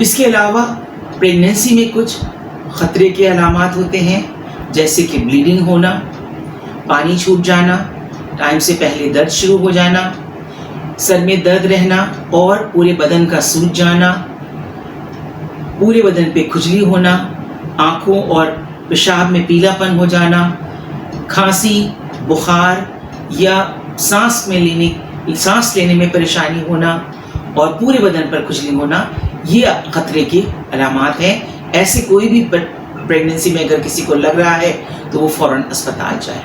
اس کے علاوہ پریگننسی میں کچھ خطرے کے علامات ہوتے ہیں، جیسے کہ بلیڈنگ ہونا، پانی چھوٹ جانا، ٹائم سے پہلے درد شروع ہو جانا، سر میں درد رہنا اور پورے بدن کا سوج جانا، پورے بدن پہ کھجلی ہونا، آنکھوں اور پیشاب میں پیلا پن ہو جانا، کھانسی، بخار یا سانس لینے میں پریشانی ہونا اور پورے بدن پر کھجلی ہونا، یہ خطرے کے علامات ہیں۔ ایسے کوئی بھی پریگننسی میں اگر کسی کو لگ رہا ہے تو وہ فوراً اسپتال جائے۔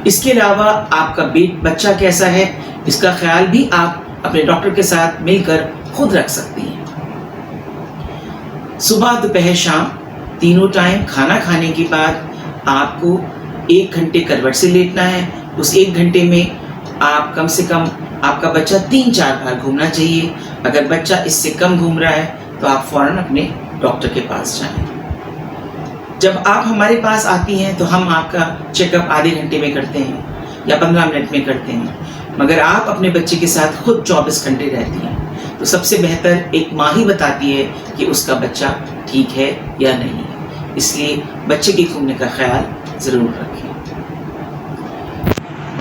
اس کے علاوہ آپ کا بچہ کیسا ہے، اس کا خیال بھی آپ اپنے ڈاکٹر کے ساتھ مل کر خود رکھ سکتی ہیں۔ صبح، دوپہر، شام تینوں ٹائم کھانا کھانے کے بعد آپ کو 1 گھنٹے کروٹ سے لیٹنا ہے۔ اس 1 گھنٹے میں آپ کم سے کم آپ کا بچہ 3-4 بار گھومنا چاہیے۔ اگر بچہ اس سے کم گھوم رہا ہے تو آپ فوراً اپنے ڈاکٹر کے پاس جائیں۔ جب آپ ہمارے پاس آتی ہیں تو ہم آپ کا چیک اپ آدھے گھنٹے میں کرتے ہیں یا 15 منٹ میں کرتے ہیں، مگر آپ اپنے بچے کے ساتھ خود 24 گھنٹے رہتی ہیں تو سب سے بہتر ایک ماں ہی بتاتی ہے کہ اس کا بچہ ٹھیک ہے یا نہیں ہے۔ اس لیے بچے کے گھومنے کا خیال ضرور رکھیں۔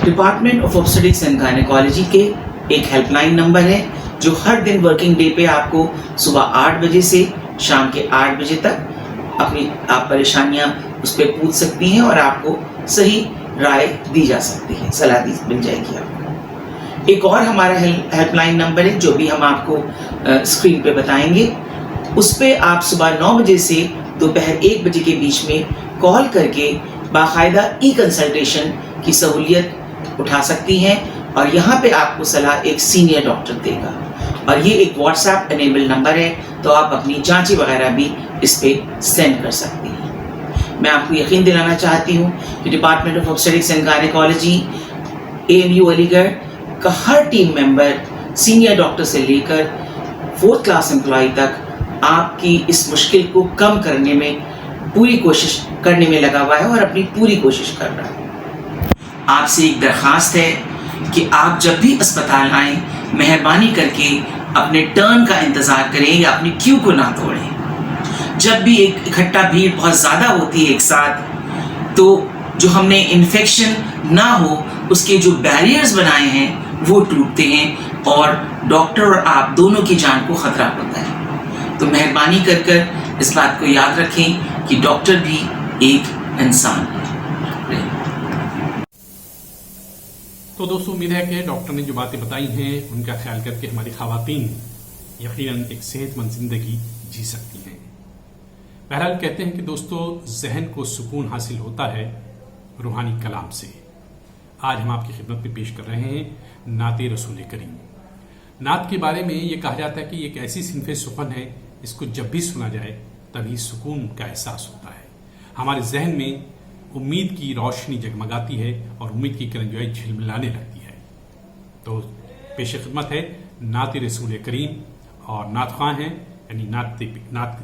ڈپارٹمنٹ آف آبسٹرکس اینڈ گائنیکالوجی کے ایک ہیلپ لائن نمبر ہے جو ہر دن ورکنگ ڈے پہ آپ کو صبح 8 بجے سے شام کے 8 بجے تک آپ پریشانیاں اس پہ پوچھ سکتی ہیں اور آپ کو صحیح رائے دی جا سکتی ہے، صلاح مل جائے گی آپ کو۔ ایک اور ہمارا ہیلپ لائن نمبر ہے جو بھی ہم آپ کو اسکرین پہ بتائیں گے، اس پہ آپ صبح 9 بجے سے دوپہر 1 بجے کے بیچ میں کال کر کے باقاعدہ ای کنسلٹیشن کی سہولیت اٹھا سکتی ہیں اور یہاں پہ آپ کو صلاح ایک سینئر ڈاکٹر دے گا، اور یہ ایک واٹس ایپ انیبل نمبر ہے تو آپ اپنی جانچیں وغیرہ بھی اس پہ سینڈ کر سکتی ہیں۔ میں آپ کو یقین دلانا چاہتی ہوں کہ ڈپارٹمنٹ آف آبسٹرکس اینڈ گائنیکالوجی AMU علی گڑھ کا ہر ٹیم ممبر سینئر ڈاکٹر سے لے کر 4th کلاس امپلائی تک آپ کی اس مشکل کو کم کرنے میں پوری کوشش کرنے میں لگا ہوا ہے اور اپنی پوری کوشش کر رہا ہے۔ آپ سے ایک درخواست ہے کہ آپ جب بھی اسپتال آئیں مہربانی کر کے اپنے ٹرن کا انتظار کریں یا اپنی کیو کو نہ توڑیں۔ جب بھی ایک اکٹھا بھیڑ بہت زیادہ ہوتی ہے ایک ساتھ تو جو ہم نے انفیکشن نہ ہو اس کے جو بیریئرز بنائے ہیں وہ ٹوٹتے ہیں اور ڈاکٹر اور آپ دونوں کی جان کو خطرہ ہوتا ہے۔ تو مہربانی کر کر اس بات کو یاد رکھیں کہ ڈاکٹر بھی ایک انسان ہے۔ تو دوستوں، امید ہے کہ ڈاکٹر نے جو باتیں بتائی ہیں ان کا خیال کر کے ہماری خواتین یقیناً ایک صحت مند زندگی جی سکتی ہیں۔ بہرحال کہتے ہیں کہ دوستو، ذہن کو سکون حاصل ہوتا ہے روحانی کلام سے۔ آج ہم آپ کی خدمت میں پیش کر رہے ہیں نعت رسول کریم۔ نعت کے بارے میں یہ کہا جاتا ہے کہ یہ ایک ایسی صنف سخن ہے اس کو جب بھی سنا جائے تبھی سکون کا احساس ہوتا ہے، ہمارے ذہن میں امید کی روشنی جگمگاتی ہے اور امید کی کرن جو ہے جھلملانے لگتی ہے۔ تو پیش خدمت ہے نعت رسول کریم، اور نعت خواں ہیں یعنی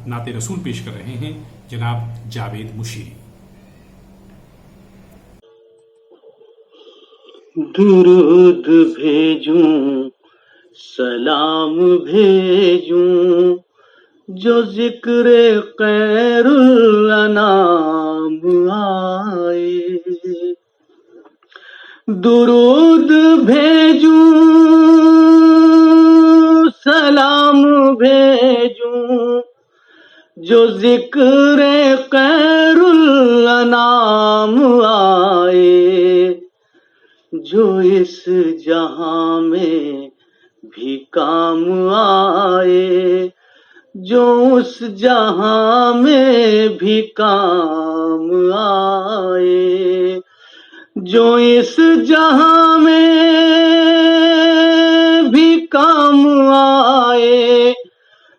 نعت رسول پیش کر رہے ہیں جناب جاوید مشیری۔ درود بھیجوں سلام بھیجوں جو ذکر خیر الانام آئے، درود بھیجوں سلام بھیجوں جو ذکر خیر الانام آئے، جو اس جہاں میں بھی کام آئے، جو اس جہاں میں بھی کام آئے، جو اس جہاں میں بھی کام آئے،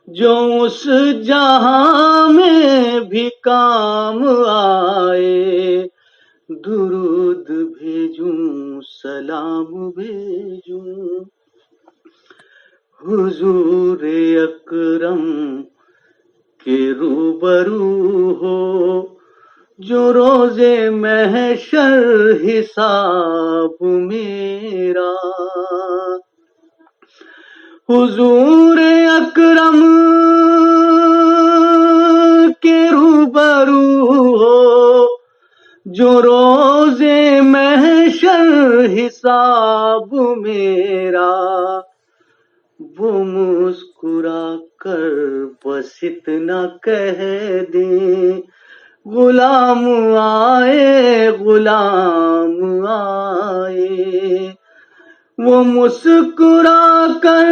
جو اس جہاں میں بھی کام آئے، درود بھیجوں سلام بھیجوں حضور اکرم کے روبرو ہو، جو روز محشر حساب میرا، حضور اکرم جو روزے محشر حساب میرا وہ مسکرا کر بس اتنا کہہ دیں غلام آئے غلام آئے. وہ مسکرا کر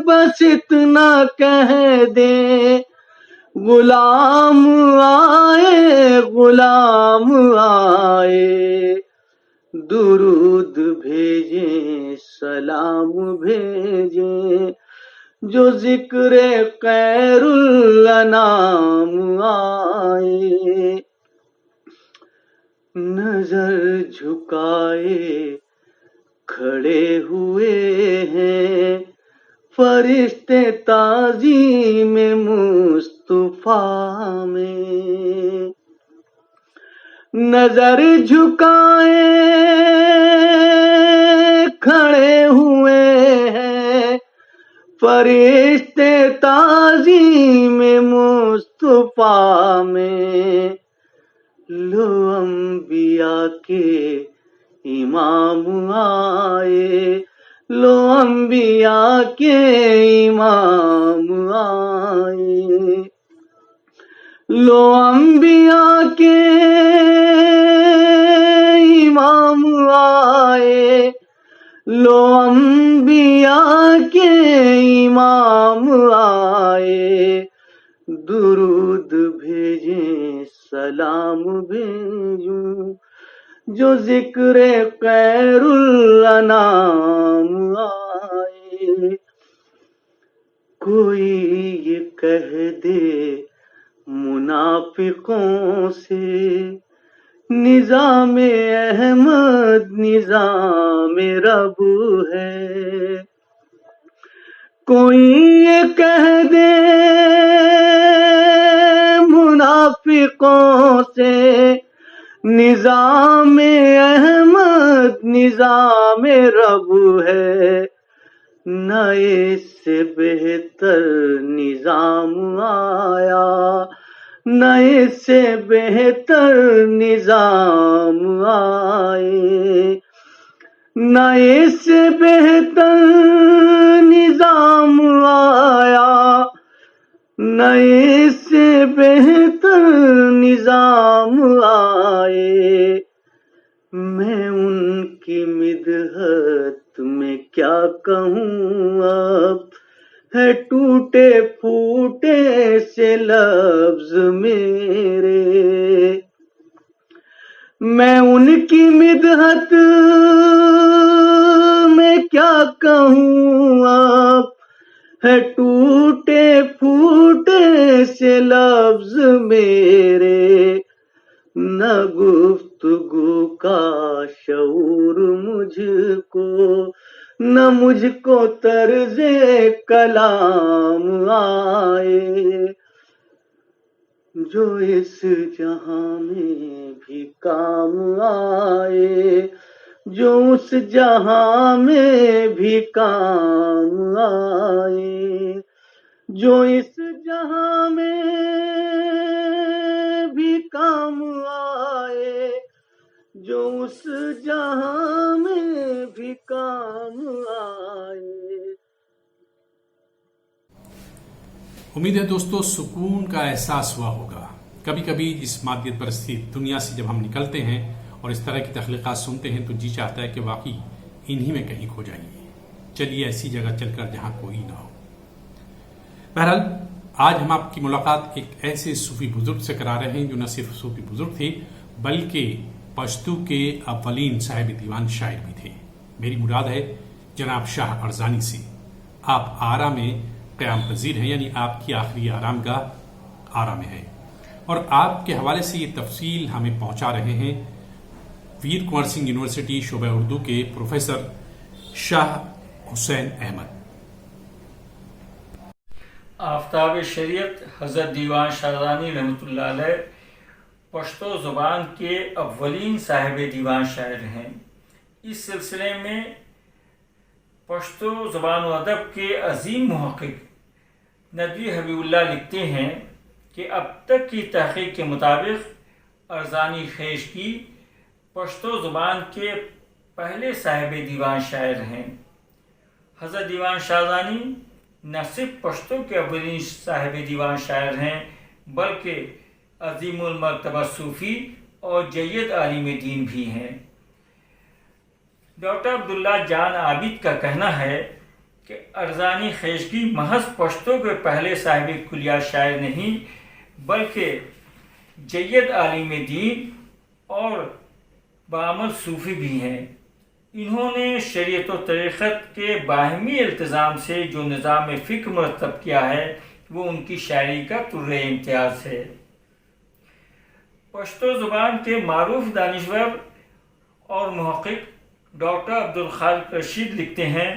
بس اتنا کہہ دیں غلام آئے غلام آئے. درود بھیجیں سلام بھیجیں جو ذکر خیر الانام آئے. نظر جھکائے کھڑے ہوئے ہیں فرشتے تعظیم مصطفیٰ میں. نظر جھکائے کھڑے ہوئے ہیں فرشتے تعظیم مصطفیٰ میں. لو انبیاء کے امام آئے لو انبیاء کے امام آئے. لو انبیاء کے امام آئے لو انبیاء کے امام آئے. درود بھیجیں سلام بھیجوں جو ذکر خیر الانام آئے. کوئی یہ کہہ دے منافقوں سے نظام احمد نظام رب ہے. کوئی یہ کہہ دے منافقوں سے نظام احمد نظام رب ہے. نہ اس سے بہتر نظام آیا نہ اس سے بہتر نظام آئے. نہ اس سے بہتر نظام آیا نہ اس سے بہتر نظام آئے. میں ان کی مدحت میں کیا کہوں اب ہے ٹوٹے پھوٹے سے لفظ میرے. میں ان کی مدحت میں کیا کہوں اب ہے ٹوٹے پھوٹے سے لفظ میرے. نہ گفتگو کا شعور مجھ کو نہ مجھ کو طرز کلام آئے. جو اس جہاں میں بھی کام آئے جو اس جہاں میں بھی کام آئے. جو اس جہاں میں بھی کام آئے جو اس جہاں میں بھی کام آئے. امید ہے دوستو سکون کا احساس ہوا ہوگا. کبھی کبھی اس مادیت پرستی دنیا سے جب ہم نکلتے ہیں اور اس طرح کی تخلیقات سنتے ہیں تو جی چاہتا ہے کہ واقعی انہی میں کہیں کھو جائیے. چلیے ایسی جگہ چل کر جہاں کوئی نہ ہو. بہرحال آج ہم آپ کی ملاقات ایک ایسے صوفی بزرگ سے کرا رہے ہیں جو نہ صرف صوفی بزرگ تھے بلکہ پشتو کے اولین صاحب دیوان شاعر بھی تھے. میری مراد ہے جناب شاہ ارزانی سے. آپ آرا میں قیام پذیر ہیں یعنی آپ کی آخری آرام گاہ آرا میں ہے اور آپ کے حوالے سے یہ تفصیل ہمیں پہنچا رہے ہیں ویر کنور سنگھ یونیورسٹی شعبہ اردو کے پروفیسر شاہ حسین احمد. آفتاب شریعت حضرت دیوان شاہ ارزانی رحمۃ اللہ علیہ پشتو زبان کے اولین صاحب دیوان شاعر ہیں. اس سلسلے میں پشتو زبان و ادب کے عظیم محقق ندوی حبیب اللہ لکھتے ہیں کہ اب تک کی تحقیق کے مطابق ارزانی خیشکی پشتو زبان کے پہلے صاحب دیوان شاعر ہیں۔ حضرت دیوان شاہزانی نہ صرف پشتو کے اولین صاحب دیوان شاعر ہیں بلکہ عظیم المرتبہ صوفی اور جید عالم دین بھی ہیں۔ ڈاکٹر عبداللہ جان عابد کا کہنا ہے کہ ارزانی خیشکی محض پشتو کے پہلے صاحب کلیات شاعر نہیں بلکہ جید عالم دین اور بعمل صوفی بھی ہیں۔ انہوں نے شریعت و طریقت کے باہمی التزام سے جو نظام فکر مرتب کیا ہے وہ ان کی شاعری کا طر امتیاز ہے۔ پشتو زبان کے معروف دانشور اور محقق ڈاکٹر عبدالخالق رشید لکھتے ہیں،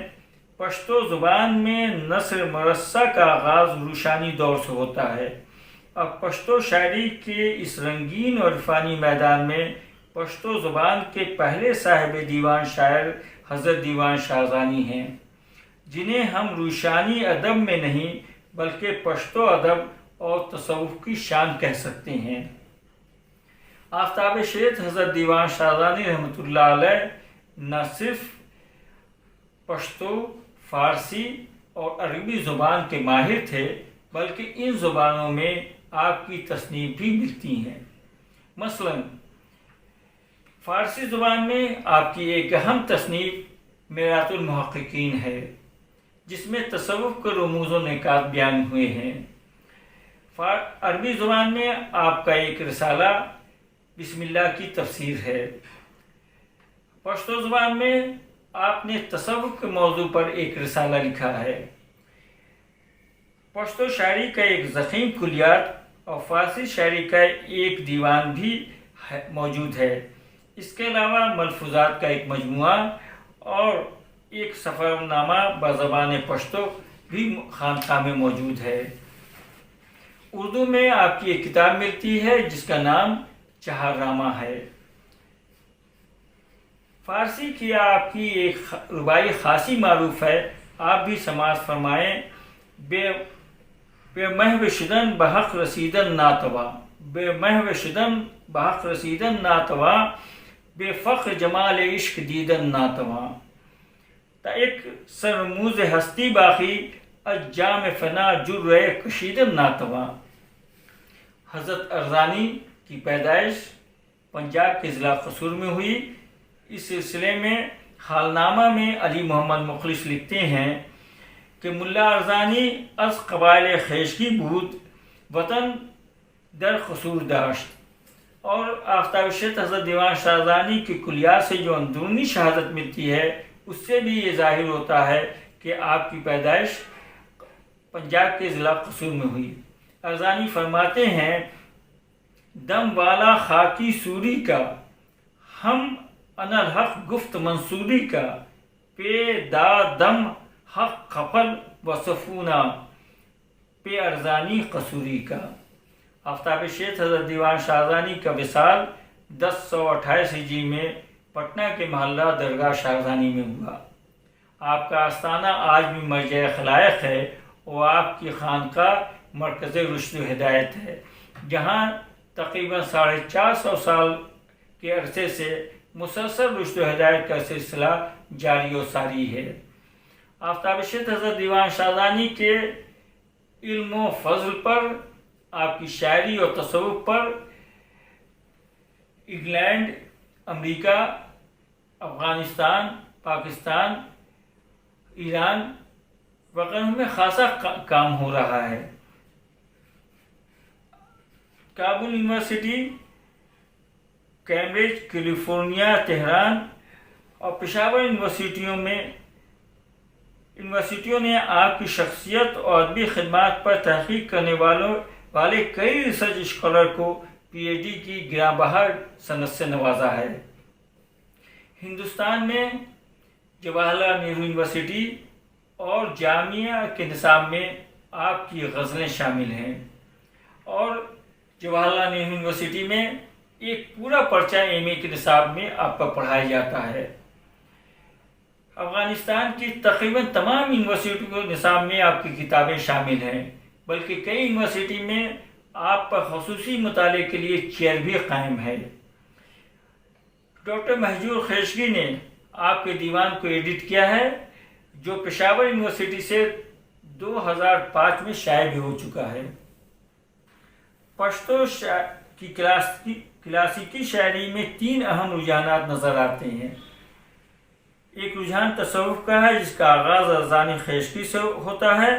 پشتو زبان میں نثر مرصع کا آغاز روشانی دور سے ہوتا ہے۔ اب پشتو شاعری کے اس رنگین اور عرفانی میدان میں پشتو زبان کے پہلے صاحب دیوان شاعر حضرت دیوان شاہزانی ہیں، جنہیں ہم روشانی ادب میں نہیں بلکہ پشتو ادب اور تصوف کی شان کہہ سکتے ہیں۔ آفتاب شریعت حضرت دیوان شاہزانی رحمۃ اللہ علیہ نہ صرف پشتو، فارسی اور عربی زبان کے ماہر تھے بلکہ ان زبانوں میں آپ کی تصنیف بھی ملتی ہیں۔ مثلاً فارسی زبان میں آپ کی ایک اہم تصنیف میرات المحققین ہے جس میں تصوف کے رموز و نکات بیان ہوئے ہیں۔ عربی زبان میں آپ کا ایک رسالہ بسم اللہ کی تفسیر ہے۔ پشتو زبان میں آپ نے تصوف کے موضوع پر ایک رسالہ لکھا ہے۔ پشتو شاعری کا ایک ضخیم کلیات اور فارسی شاعری کا ایک دیوان بھی موجود ہے۔ اس کے علاوہ ملفوظات کا ایک مجموعہ اور ایک سفر نامہ بزبان پشتو بھی خانقاہ میں موجود ہے۔ اردو میں آپ کی ایک کتاب ملتی ہے جس کا نام چہار نامہ ہے۔ فارسی کی آپ کی ایک رباعی خاصی معروف ہے، آپ بھی سماعت فرمائیں۔ بے محو شدن بحق رسیدن ناتوا، بے محو شدن بحق رسیدن ناتوا، بے فخر جمال عشق دیدن ناتوا، تا ایک سرموز ہستی باقی از جام فنا جر کشیدن ناتوا۔ حضرت ارزانی کی پیدائش پنجاب کے ضلع قصور میں ہوئی۔ اس سلسلے میں حالنامہ میں علی محمد مخلص لکھتے ہیں کہ ملا ارزانی از قبائل خیشکی بود وطن در قصور داشت، اور آفتاب شریعت حضرت دیوان شاہزانی کی کلیات سے جو اندرونی شہادت ملتی ہے اس سے بھی یہ ظاہر ہوتا ہے کہ آپ کی پیدائش پنجاب کے ضلع قصور میں ہوئی۔ ارزانی فرماتے ہیں، دم والا خاکی سوری کا ہم انالحق گفت منصوری کا، پہ دا دم حق خپل و صفونا، پہ ارزانی قصوری کا۔ آفتاب شیخ حضرت دیوان شاہزانی کا وصال 1028 ہجری میں پٹنہ کے محلہ درگاہ شاہزانی میں ہوا۔ آپ کا آستانہ آج بھی مرجع خلائق ہے اور آپ کی خانقاہ مرکز رشد و ہدایت ہے، جہاں تقریباً 450 سال کے عرصے سے مسلسل رشد و ہدایت کا سلسلہ جاری و ساری ہے۔ آفتاب شیخ حضرت دیوان شاہزانی کے علم و فضل پر، آپ کی شاعری اور تصوف پر انگلینڈ، امریکہ، افغانستان، پاکستان، ایران وغیرہ میں خاصا کام ہو رہا ہے۔ Kabul university, Cambridge, California, Tehran اور پشاور یونیورسٹیوں نے آپ کی شخصیت اور ادبی خدمات پر تحقیق کرنے والے کئی ریسرچ اسکالر کو پی ایچ ڈی کی گراں بہار سند سے نوازا ہے۔ ہندوستان میں جواہر لال نہرو یونیورسٹی اور جامعہ کے نصاب میں آپ کی غزلیں شامل ہیں، اور جواہر لال نہرو یونیورسٹی میں ایک پورا پرچہ ایم اے کے نصاب میں آپ پر پڑھایا جاتا ہے۔ افغانستان کی تقریباً تمام یونیورسٹیوں کے نصاب میں آپ کی کتابیں شامل ہیں، بلکہ کئی یونیورسٹی میں آپ پر خصوصی مطالعے کے لیے چیئر بھی قائم ہے۔ ڈاکٹر مہجور خیشگی نے آپ کے دیوان کو ایڈٹ کیا ہے، جو پشاور یونیورسٹی سے 2005 میں شائع بھی ہو چکا ہے۔ پشتو کی کلاسیکی شاعری میں 3 اہم رجحانات نظر آتے ہیں۔ ایک رجحان تصوف کا ہے، جس کا آغاز ارزانی خیشگی سے ہوتا ہے۔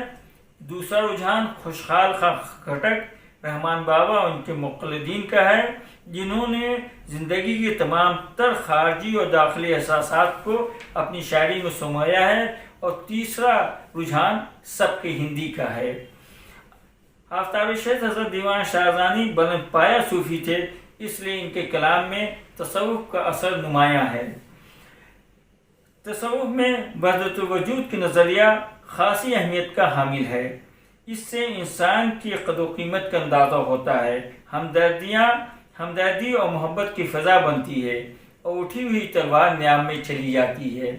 دوسرا رجحان خوشحال خان خٹک، رحمان بابا اور ان کے مقلدین کا ہے، جنہوں نے زندگی کے تمام تر خارجی اور داخلی احساسات کو اپنی شاعری میں سمایا ہے۔ اور تیسرا رجحان سب کے ہندی کا ہے۔ آفتاب شہد حضرت دیوان شاہزانی بلند پایہ صوفی تھے، اس لیے ان کے کلام میں تصوف کا اثر نمایاں ہے۔ تصوف میں وحدت الوجود کی نظریہ خاصی اہمیت کا حامل ہے۔ اس سے انسان کی قدر و قیمت کا اندازہ ہوتا ہے، ہمدردی اور محبت کی فضا بنتی ہے، اور اٹھی ہوئی تلوار نیام میں چلی جاتی ہے،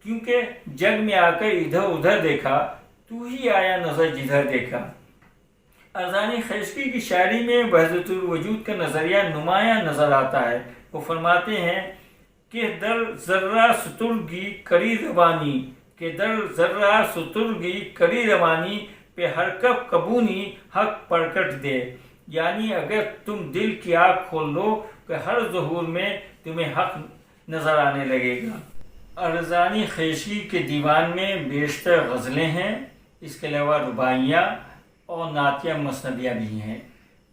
کیونکہ جگ میں آ کر ادھر ادھر دیکھا، تو ہی آیا نظر جدھر دیکھا۔ ارزانی خیشگی کی شاعری میں وحدت الوجود کا نظریہ نمایاں نظر آتا ہے۔ وہ فرماتے ہیں کہ در ذرہ سترگی کری روانی پہ ہر کب کبونی حق پرکٹ دے، یعنی اگر تم دل کی آنکھ کھول لو کہ ہر ظہور میں تمہیں حق نظر آنے لگے گا۔ ارزانی خیشگی کے دیوان میں بیشتر غزلیں ہیں، اس کے علاوہ رباعیاں اور نعتیہ مثنویہ بھی ہیں۔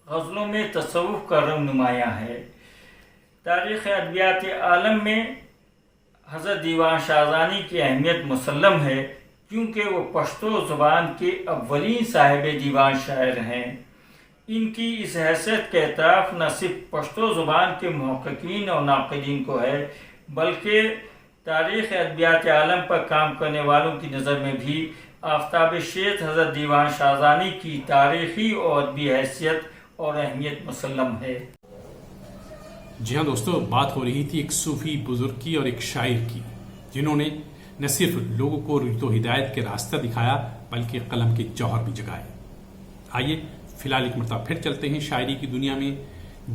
غزلوں میں تصوف کا رنگ نمایاں ہے۔ تاریخ ادبیات عالم میں حضرت دیوان شاہزانی کی اہمیت مسلم ہے، کیونکہ وہ پشتو زبان کے اولین صاحب دیوان شاعر ہیں۔ ان کی اس حیثیت کا اعتراف نہ صرف پشتو زبان کے محققین اور ناقدین کو ہے، بلکہ تاریخ ادبیات عالم پر کام کرنے والوں کی نظر میں بھی آفتاب شیخ حضرت دیوان شاہزانی کی تاریخی اور ادبی حیثیت اور اہمیت مسلم ہے۔ جی ہاں دوستو، بات ہو رہی تھی ایک صوفی بزرگ کی اور ایک شاعر کی، جنہوں نے نہ صرف لوگوں کو رشد و ہدایت کے راستہ دکھایا بلکہ قلم کے جوہر بھی جگائے۔ آئیے فی الحال ایک مرتبہ پھر چلتے ہیں شاعری کی دنیا میں،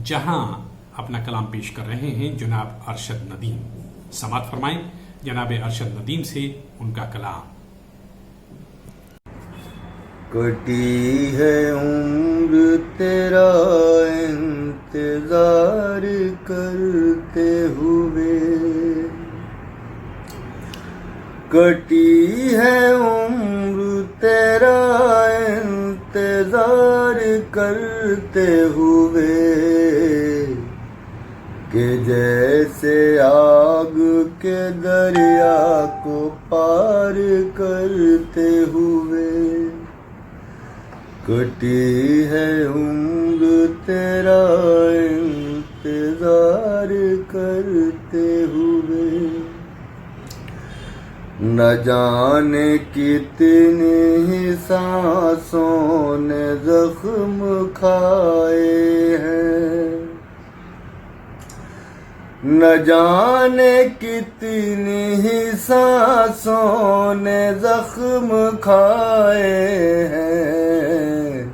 جہاں اپنا کلام پیش کر رہے ہیں جناب ارشد ندیم۔ سماعت فرمائیں جناب ارشد ندیم سے ان کا کلام۔ کٹی ہے عمر تیرا انتظار کرتے ہوئے، کٹی ہے عمر تیرا انتظار کرتے ہوئے، کہ جیسے آگ کے دریا کو پار کرتے ہوئے، کٹی ہے عمر تیرا انتظار کرتے ہوئے، نہ جانے کتنی ہی سانسوں نے زخم کھائے ہیں، نہ جانے کتنی ہی سانسوں نے زخم کھائے ہیں،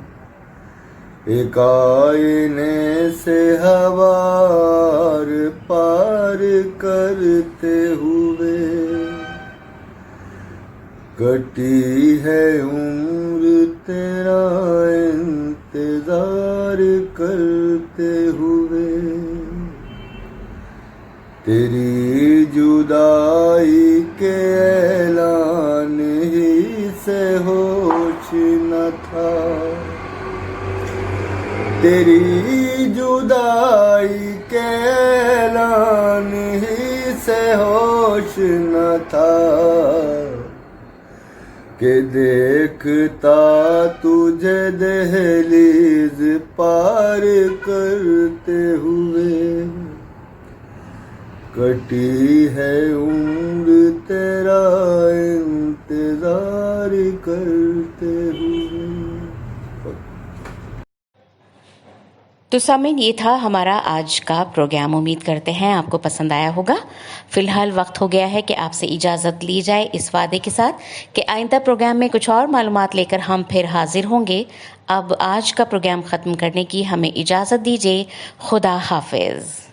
ایک آئینے سے ہوار پار کرتے ہوئے، کٹی ہے عمر تیرا انتظار کرتے ہوئے، تیری جدائی کے اعلان ہی سے ہوش نہ تھا، تیری جدائی کے اعلان ہی سے ہوش نہ تھا، کہ دیکھتا تجھے دہلیز پار کرتے ہوئے، کٹی ہے عمر تیرا انتظار کرتے ہوئے۔ تو سامعین یہ تھا ہمارا آج کا پروگرام. امید کرتے ہیں آپ کو پسند آیا ہوگا. فی الحال وقت ہو گیا ہے کہ آپ سے اجازت لی جائے اس وعدے کے ساتھ کہ آئندہ پروگرام میں کچھ اور معلومات لے کر ہم پھر حاضر ہوں گے. اب آج کا پروگرام ختم کرنے کی ہمیں اجازت دیجیے. خدا حافظ.